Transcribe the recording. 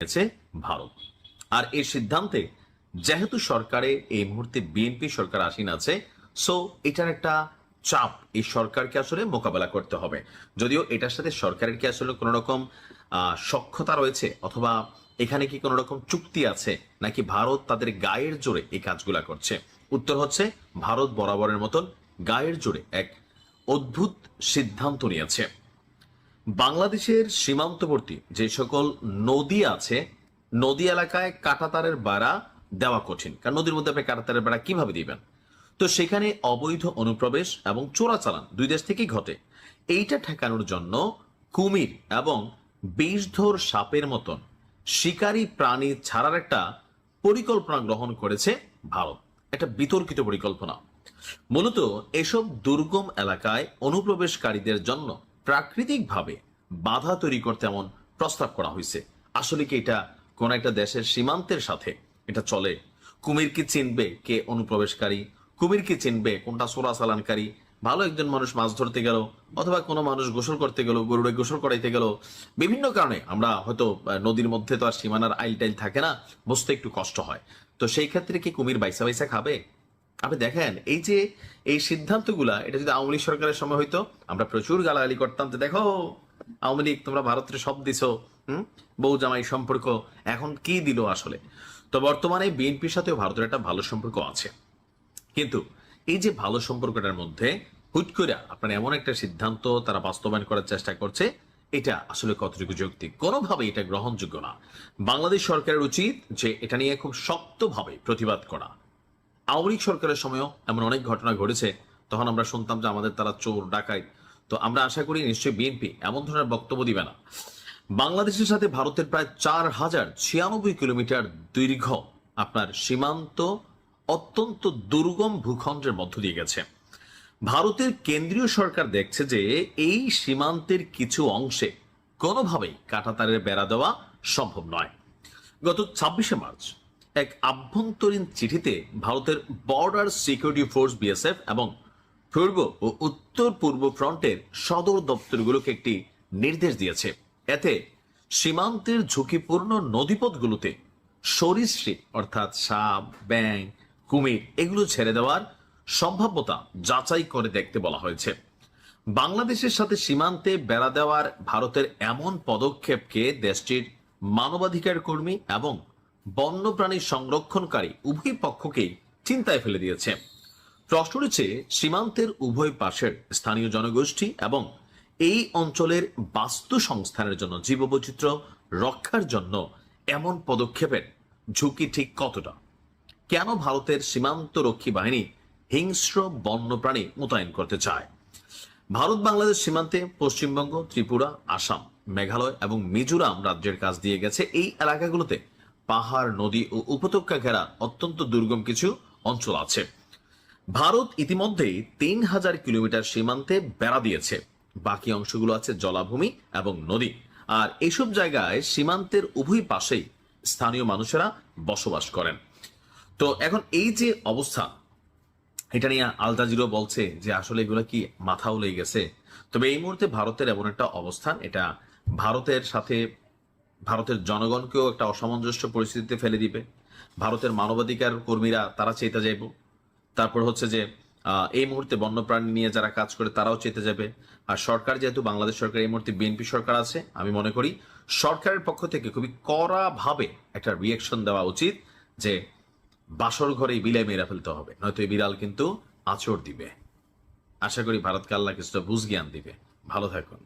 হয়েছে ভারত। আর এই সিদ্ধান্তে যেহেতু সরকারে এই মুহূর্তে বিএনপি সরকার আসীন আছে, সো এটার একটা চাপ এই সরকারকে আসলে মোকাবেলা করতে হবে। যদিও এটার সাথে সরকারের কি আসলে কোনো রকম সখ্যতা রয়েছে, অথবা এখানে কি কোনো রকম চুক্তি আছে, নাকি ভারত তাদের গায়ের জোরে এই কাজগুলা করছে? উত্তর হচ্ছে ভারত বরাবরের মতন গায়ের জোরে এক অদ্ভুত সিদ্ধান্ত নিয়েছে। বাংলাদেশের সীমান্তবর্তী যে সকল নদী আছে, নদী এলাকায় কাঁটাতারের বেড়া দেওয়া কঠিন, কারণ নদীর মধ্যে আপনি কাঁটাতারের বেড়া কিভাবে দিবেন? তো সেখানে অবৈধ অনুপ্রবেশ এবং চোরাচালান দুই দেশ থেকেই ঘটে। এইটা ঠেকানোর জন্য কুমির এবং বিষধর সাপের মতন শিকারী প্রাণী ছাড়ার একটা পরিকল্পনা গ্রহণ করেছে ভারত। একটা বিতর্কিত পরিকল্পনা। মূলত এসব দুর্গম এলাকায় অনুপ্রবেশকারীদের জন্য প্রাকৃতিকভাবে বাধা তৈরি করতে এমন প্রস্তাব করা হয়েছে। আসলে কি এটা কোন একটা দেশের সীমান্তের সাথে এটা চলে? কুমির কি চিনবে কে অনুপ্রবেশকারী? কুমির কি চিনবে কোনটা চোরাচালানকারী? ভালো একজন মানুষ মাছ ধরতে গেল, অথবা কোনো মানুষ গোসল করতে গেল, গরুড়ে গোসল করাইতে গেল, বিভিন্ন কারণে আমরা হয়তো নদীর মধ্যে তো আর সীমানার আইল টাইল থাকে না, বুঝতে একটু কষ্ট হয়। তো সেই ক্ষেত্রে কি কুমির বাইসা বাইসা খাবে? আপনি দেখেন এই যে এই সিদ্ধান্তগুলা, এটা যদি আওয়ামী লীগ সরকারের সময় হইতো, আমরা প্রচুর গালাগালি করতাম যে দেখো আওয়ামী লীগ তোমরা ভারতের সব দিছো, বউ জামাই সম্পর্ক, এখন কি দিল আসলে? তো বর্তমানে বিএনপির সাথেও ভারতের একটা ভালো সম্পর্ক আছে, কিন্তু এই যে ভালো সম্পর্কটার মধ্যে হুট করে আপনার এমন একটা সিদ্ধান্ত তারা বাস্তবায়ন করার চেষ্টা করছে, এটা আসলে কতটুকু যৌক্তিক? কোনোভাবে এটা গ্রহণযোগ্য না। বাংলাদেশ সরকারের উচিত যে এটা নিয়ে খুব শক্তভাবে প্রতিবাদ করা। আওয়ামী লীগ সরকারের সময়ও এমন অনেক ঘটনা ঘটেছে, তখন আমরা শুনতাম যে আমাদের তারা চোর ডাকায়। তো আমরা আশা করি নিশ্চয়ই বিএনপি এমন ধরনের বক্তব্য দিবে না। বাংলাদেশের সাথে ভারতের প্রায় 4096 কিলোমিটার দীর্ঘ আপনার সীমান্ত অত্যন্ত দুর্গম ভূখণ্ডের মধ্য দিয়ে গেছে। ভারতের কেন্দ্রীয় সরকার দেখছে যে এই সীমান্তের কিছু অংশে কোনোভাবেই কাঁটাতারের বেড়া দেওয়া সম্ভব নয়। গত 26শে মার্চ এক আভ্যন্তরীণ চিঠিতে ভারতের বর্ডার সিকিউরিটি ফোর্স বিএসএফ এবং পূর্ব ও উত্তর পূর্ব ফ্রন্টের সদর দপ্তরগুলোকে একটি নির্দেশ দিয়েছে। এতে সীমান্তের ঝুঁকিপূর্ণ নদীপথগুলোতে সরীসৃপ অর্থাৎ সাপ, ব্যাঙ, কুমির এগুলো ছেড়ে দেওয়ার সম্ভাব্যতা যাচাই করে দেখতে বলা হয়েছে। বাংলাদেশের সাথে সীমান্তে বেড়া দেওয়ার ভারতের এমন পদক্ষেপকে দেশটির মানবাধিকার কর্মী এবং বন্যপ্রাণী সংরক্ষণকারী উভয় পক্ষকেই চিন্তায় ফেলে দিয়েছে। প্রশ্ন উঠেছে, সীমান্তের উভয় পাশের স্থানীয় জনগোষ্ঠী এবং এই অঞ্চলের বাস্তু সংস্থানের জন্য, জীববৈচিত্র্য রক্ষার জন্য এমন পদক্ষেপের ঝুঁকি ঠিক কতটা? কেন ভারতের সীমান্ত রক্ষী বাহিনী হিংস্র বন্যপ্রাণী মোতায়েন করতে চায়? ভারত বাংলাদেশ সীমান্তে পশ্চিমবঙ্গ, ত্রিপুরা, আসাম, মেঘালয় এবং মিজোরাম রাজ্যের কাজ দিয়ে গেছে। এই এলাকাগুলোতে পাহাড়, নদী ও উপত্যকা ঘেরা অত্যন্ত দুর্গম কিছু অঞ্চল আছে। ভারত ইতিমধ্যেই 3000 কিলোমিটার সীমান্তে বেড়া দিয়েছে। বাকি অংশগুলো আছে জলাভূমি এবং নদী। আর এইসব জায়গায় সীমান্তের উভয় পাশেই স্থানীয় মানুষেরা বসবাস করেন। তো এখন এই যে অবস্থা, এটা নিয়ে আল জাজিরা বলছে যে আসলে এগুলো কি মাথা উলে গেছে। তবে এই মুহূর্তে ভারতের এমন একটা অবস্থান, এটা ভারতের সাথে ভারতের জনগণকেও একটা অসামঞ্জস্য পরিস্থিতিতে ফেলে দিবে। ভারতের মানবাধিকার কর্মীরা তারা চেতে যাইব। তারপর হচ্ছে যে এই মুহূর্তে বন্যপ্রাণী নিয়ে যারা কাজ করে তারাও চেতে যাবে। আর সরকার, যেহেতু বাংলাদেশ সরকার এই মুহূর্তে বিএনপি সরকার আছে, আমি মনে করি সরকারের পক্ষ থেকে খুবই কড়া ভাবে একটা রিয়েকশন দেওয়া উচিত যে বাসর ঘরে বিলাই মেরা ফেলতে হবে, নয়তো এই বিড়াল কিন্তু আঁচড় দিবে। আশা করি ভারতকে আল্লাহ কিছুটা বুঝ জ্ঞান দিবে। ভালো থাকুন।